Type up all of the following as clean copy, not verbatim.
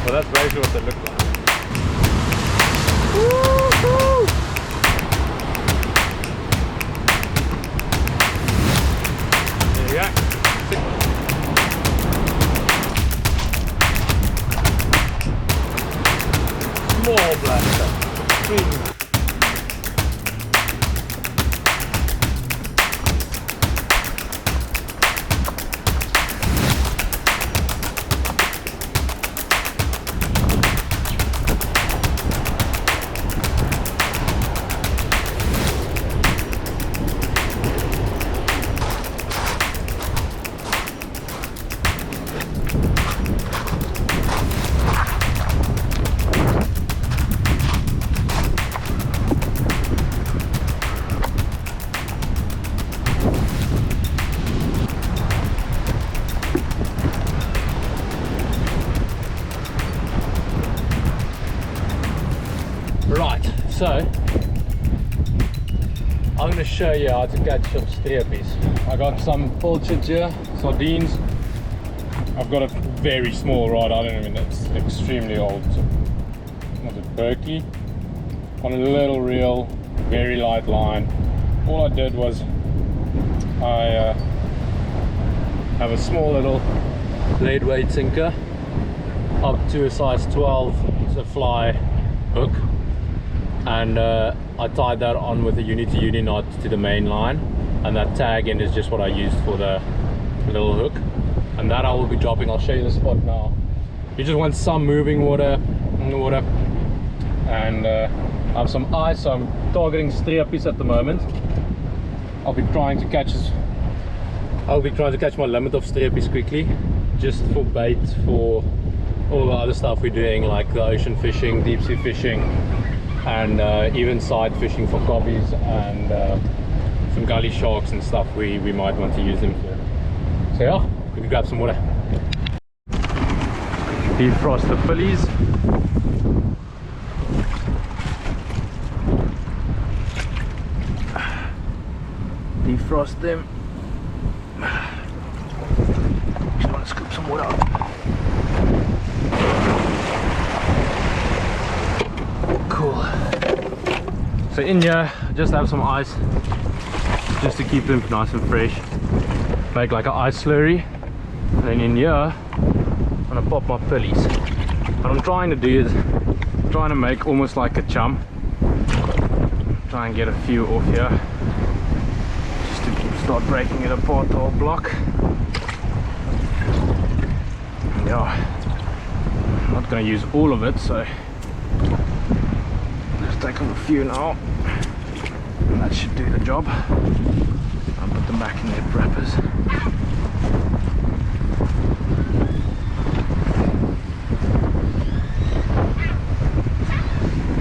Well, that's basically what they look like. Woo-hoo! There you go. More blaster. Right, so I'm going to show you how to catch some strepies. I got some pilchards here, sardines. I've got a very small rod, I don't even, it's extremely old. Was it Berkeley? On a little reel, very light line. All I did was I have a small little blade weight sinker up to a size 12, it's a fly hook. And I tied that on with a uni-to-uni knot to the main line, and that tag end is just what I used for the little hook, and that I will be dropping. I'll show you the spot now. You just want some moving water in the water, and I have some ice, so I'm targeting strepies at the moment. I'll be trying to catch my limit of strepies quickly, just for bait for all the other stuff we're doing, like the ocean fishing, deep sea fishing, and even side fishing for cobbies and some gully sharks and stuff we might want to use them for. So yeah, we can grab some water. Defrost the fillies. Defrost them. Just want to scoop some water up. Cool. So in here, just have some ice, just to keep them nice and fresh. Make like an ice slurry. And then in here, I'm gonna pop my pillies. What I'm trying to do is trying to make almost like a chum. Try and get a few off here, just to start breaking it apart, the whole block. And yeah, I'm not gonna use all of it, so take off a few now, and that should do the job. I'll put them back in their wrappers.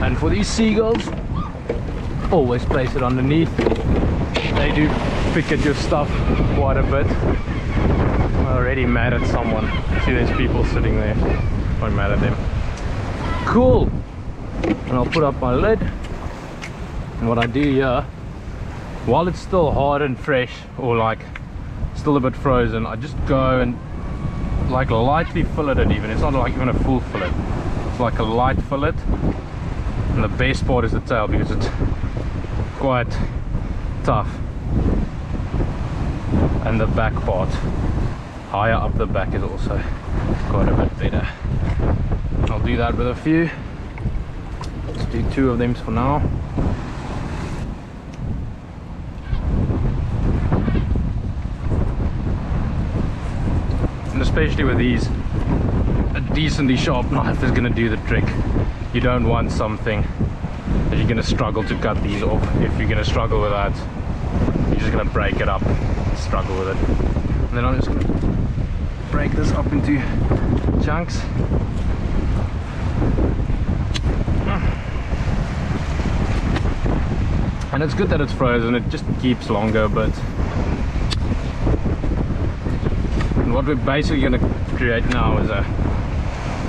And for these seagulls, always place it underneath. They do pick at your stuff quite a bit. I'm already mad at someone. See, there's people sitting there. I'm mad at them. Cool. And I'll put up my lid, and what I do here, while it's still hard and fresh, or like still a bit frozen, I just go and like lightly fillet it. Even it's not like even a full fillet, it's like a light fillet. And the best part is the tail, because it's quite tough, and the back part higher up the back is also quite a bit better. I'll do that with a few. Let's do 2 of them for now. And especially with these, a decently sharp knife is going to do the trick. You don't want something that you're going to struggle to cut these off. If you're going to struggle with that, you're just going to break it up and struggle with it. And then I'm just going to break this up into chunks. And it's good that it's frozen, it just keeps longer. But and what we're basically going to create now is a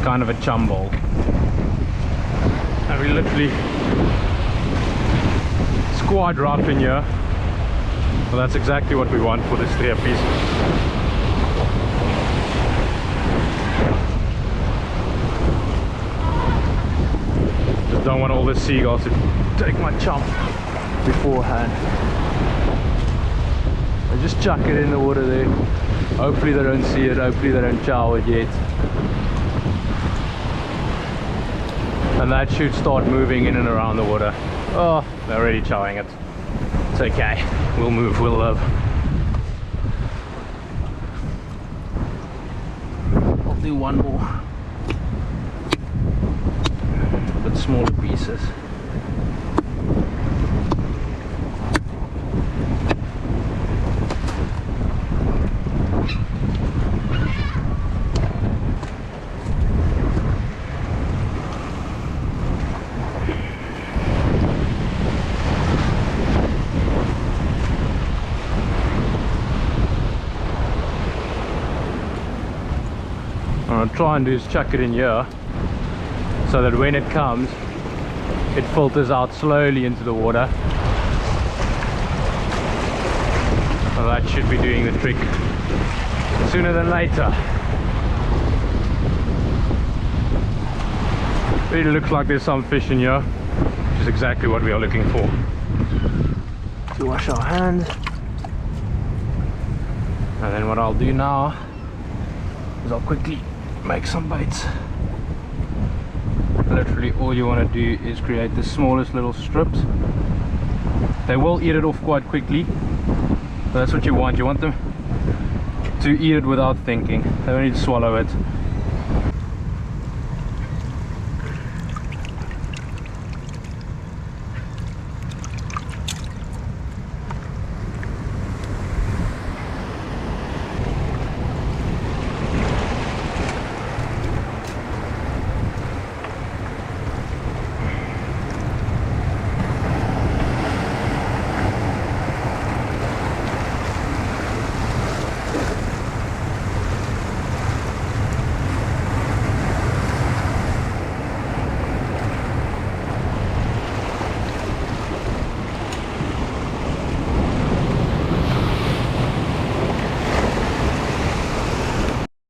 kind of a chum ball. And we literally, it's quite rough in here, but that's exactly what we want for this strepies. don't want all the seagulls to take my chum beforehand. I just chuck it in the water there. Hopefully they don't see it, hopefully they don't chow it yet. And that should start moving in and around the water. Oh, they're already chowing it. It's okay, we'll move, we'll live. I'll do one more. But smaller pieces. What I'll try and do is chuck it in here so that when it comes it filters out slowly into the water. Well, that should be doing the trick sooner than later. Really looks like there's some fish in here, which is exactly what we are looking for. To wash our hands. And then what I'll do now is I'll quickly make some baits. Literally all you want to do is create the smallest little strips. They will eat it off quite quickly, but that's what you want. You want them to eat it without thinking. They don't need to swallow it.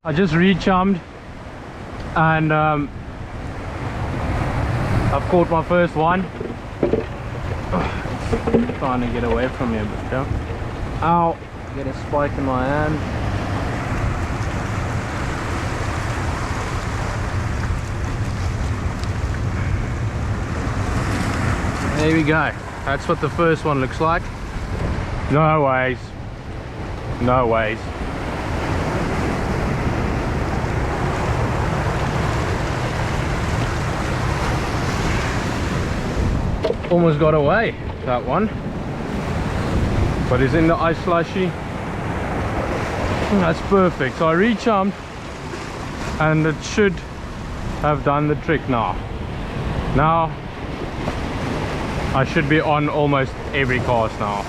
I just re-chummed and I've caught my first one. Trying to get away from him, but don't. Ow! Get a spike in my hand. There we go. That's what the first one looks like. No ways. No ways. Almost got away, that one, but it's in the ice slushy. That's perfect. So I re-chummed and it should have done the trick now. Now I should be on almost every cast now.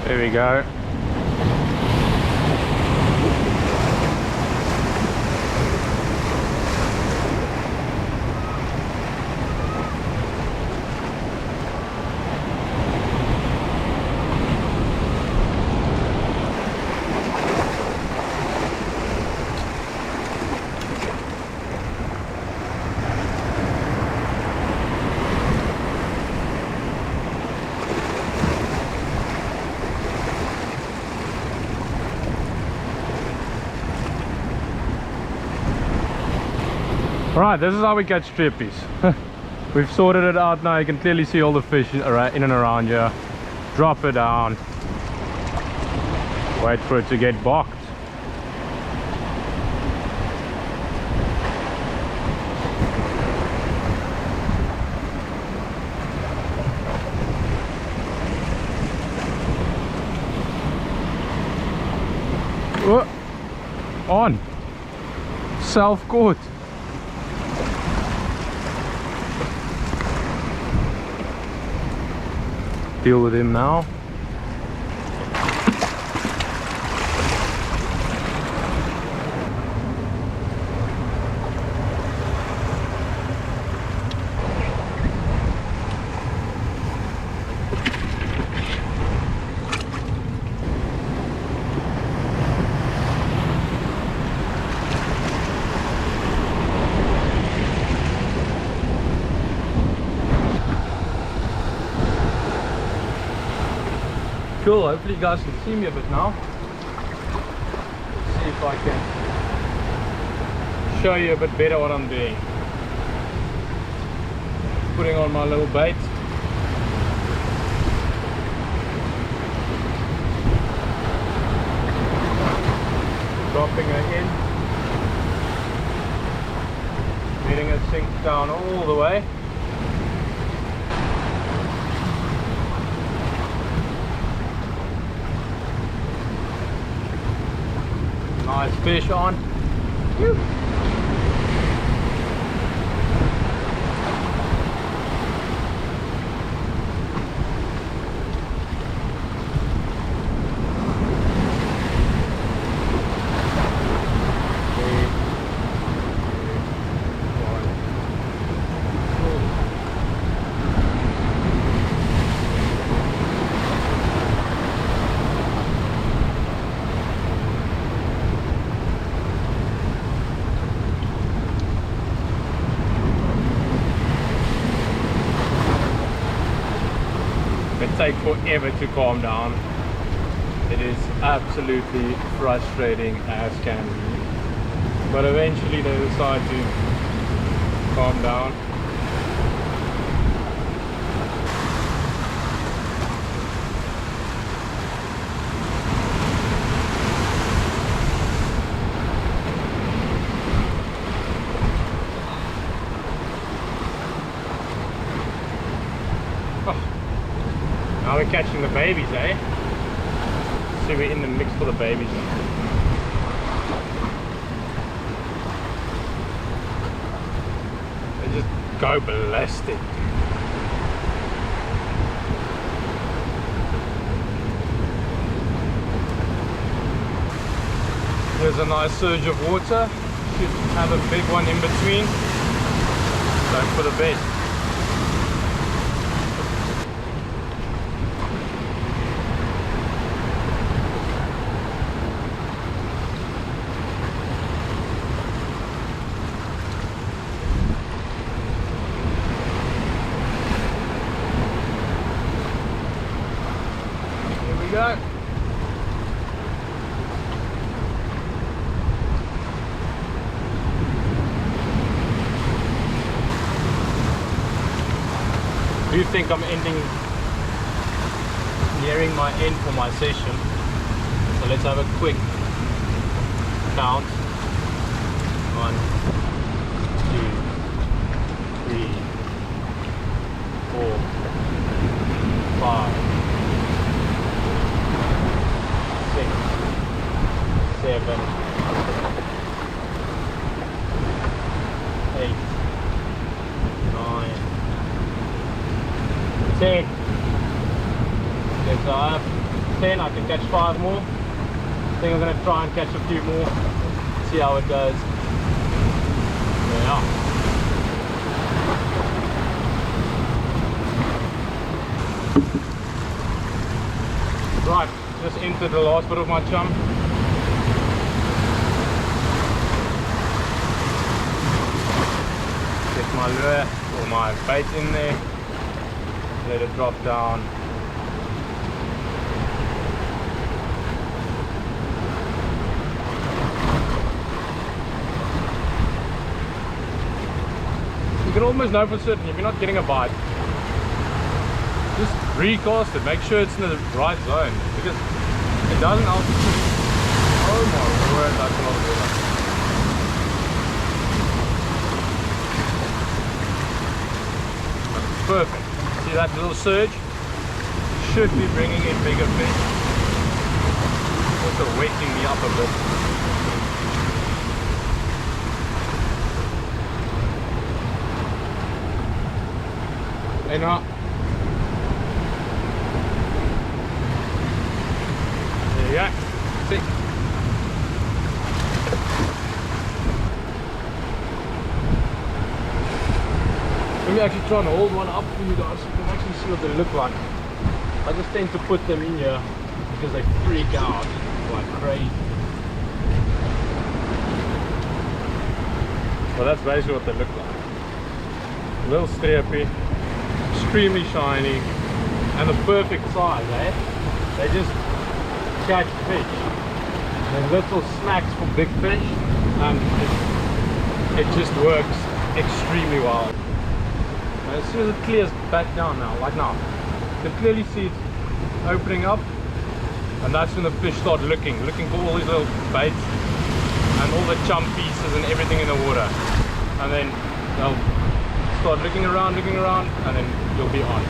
There we go. Right, this is how we catch strepies. We've sorted it out now. You can clearly see all the fish in and around here. Drop it down. Wait for it to get boxed. On. Self-caught. Deal with him now. Cool, hopefully you guys can see me a bit now. Let's see if I can show you a bit better what I'm doing. Putting on my little bait. Dropping her in. Letting it sink down all the way. Nice fish on. Whew. It takes forever to calm down. It is absolutely frustrating as can be. But eventually they decide to calm down. Now we're catching the babies, eh? See, we're in the mix for the babies now. They just go ballistic. There's a nice surge of water. Should have a big one in between. Going for the best. Go. Do you think I'm nearing my end for my session? So let's have a quick count. 1, 2, 3, 4, 5, 6, 7, 8, 9, 10. Okay, so I have 10, I can catch 5 more. I think I'm going to try and catch a few more, see how it goes. Yeah. Right, just entered the last bit of my chum. Get my lure or my bait in there, let it drop down. You can almost know for certain if you're not getting a bite. Just recast it, make sure it's in the right zone, because it doesn't altitude. Oh my word, that's a lot of water. That's perfect. See that little surge? Should be bringing in bigger fish. Also wetting me up a bit. And now there you go. See? Let me actually try and hold one up for you guys so you can actually see what they look like. I just tend to put them in here because they freak out like crazy. Well, that's basically what they look like. A little stripy, extremely shiny, and the perfect size, eh? they just catch fish. They're little snacks for big fish, and it just works extremely well. As soon as it clears back down now, like now, you can clearly see it opening up, and that's when the fish start looking for all these little baits and all the chum pieces and everything in the water, and then they'll start looking around, and then you'll be on.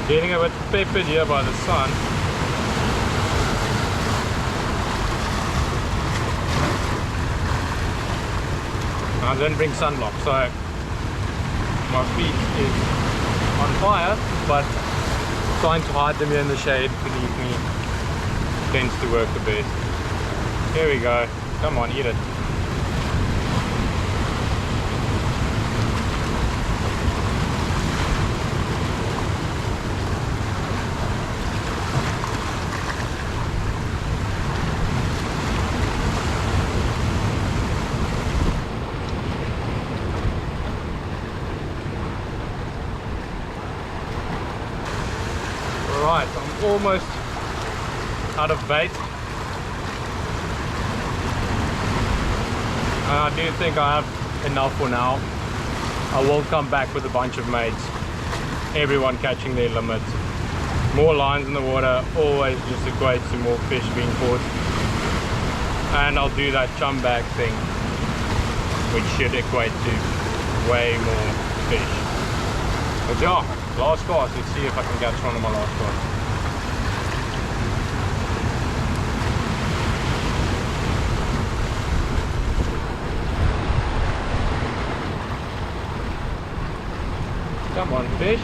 Getting a bit peppered here by the sun. I didn't bring sunblock, so my feet is on fire, but trying to hide them here in the shade beneath me tends to work the best. Here we go. Come on, eat it. Right, I'm almost out of bait. I do think I have enough for now. I will come back with a bunch of mates. Everyone catching their limits. More lines in the water always just equates to more fish being caught. And I'll do that chum bag thing, which should equate to way more fish. But yeah. Last cast, let's see if I can catch one of my last cast. Come on, fish.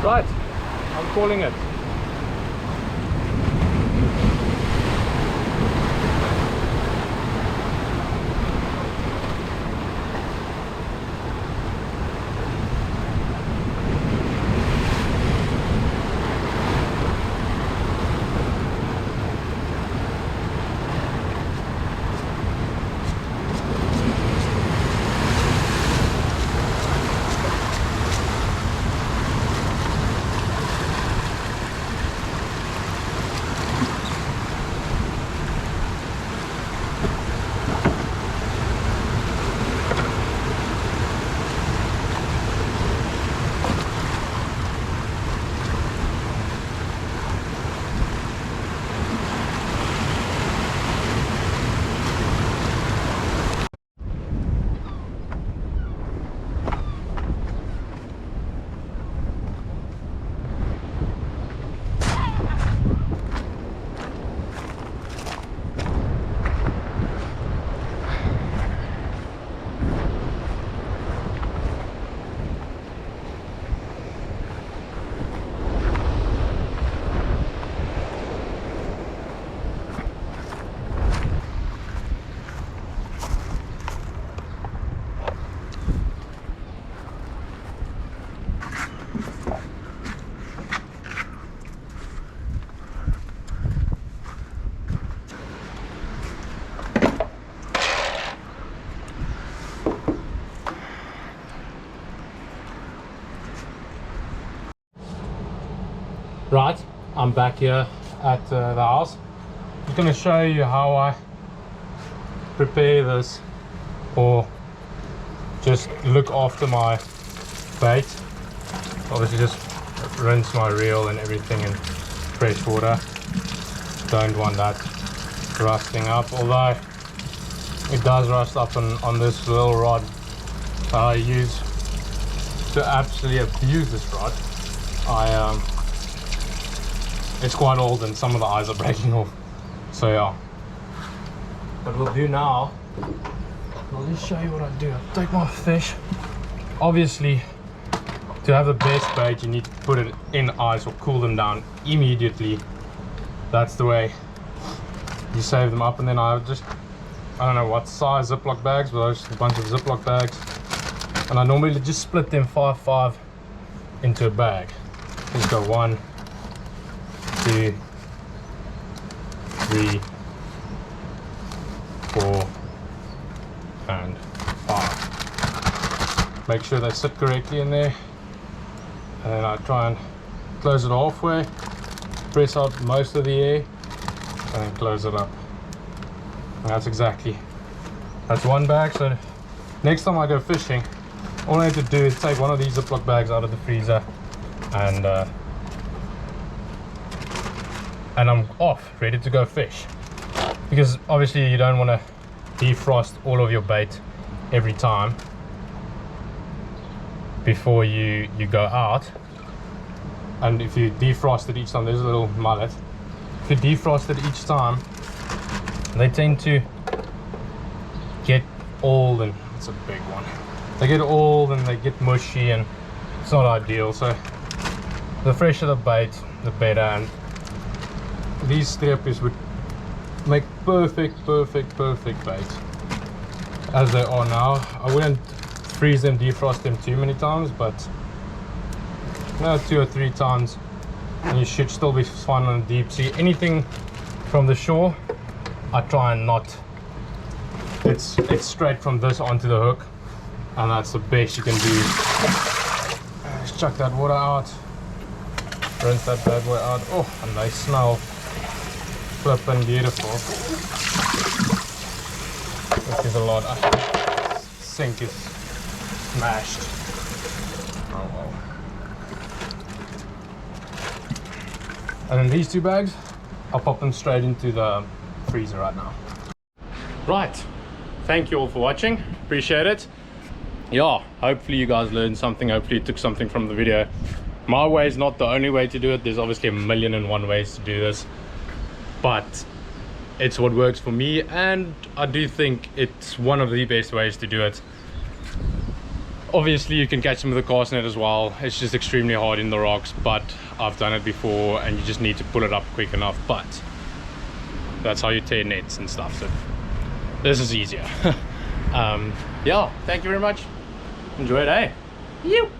Right, I'm calling it. Right, I'm back here at the house. I'm going to show you how I prepare this, or just look after my bait. Obviously just rinse my reel and everything in fresh water. Don't want that rusting up, although it does rust up on this little rod that I use to actually abuse this rod. It's quite old and some of the eyes are breaking off, so yeah. What we'll do now, I'll just show you what I do. I'll take my fish. Obviously, to have the best bait, you need to put it in ice or cool them down immediately. That's the way you save them up. And then I don't know what size Ziploc bags, but there's a bunch of Ziploc bags. And I normally just split them 5-5 into a bag. Just go 1, 2, 3, 4, and 5. Make sure they sit correctly in there. And then I try and close it halfway, press out most of the air, and then close it up. And that's one bag. So next time I go fishing, all I need to do is take one of these Ziploc bags out of the freezer, and I'm off, ready to go fish. Because obviously you don't want to defrost all of your bait every time before you go out. And if you defrost it each time, there's a little mullet. If you defrost it each time, they tend to get old, and it's a big one. They get old and they get mushy, and it's not ideal. So the fresher the bait, the better. And these Strepies would make perfect bait as they are now. I wouldn't freeze them, defrost them too many times, but 2 or 3 times and you should still be fine on the deep sea. Anything from the shore, I try and not. It's straight from this onto the hook, and that's the best you can do. Just chuck that water out, rinse that bad boy out. Oh, and they smell flippin' beautiful. This is a lot. Sink is smashed. Oh well. And then these 2 bags, I'll pop them straight into the freezer right now. Right, thank you all for watching, appreciate it. Yeah, hopefully you guys learned something, hopefully you took something from the video. My way is not the only way to do it. There's obviously 1,000,001 ways to do this, but it's what works for me, and I do think it's one of the best ways to do it. Obviously you can catch them with a cast net as well. It's just extremely hard in the rocks, but I've done it before, and you just need to pull it up quick enough. But that's how you tear nets and stuff, so this is easier. Yeah, thank you very much. Enjoy it, eh? You.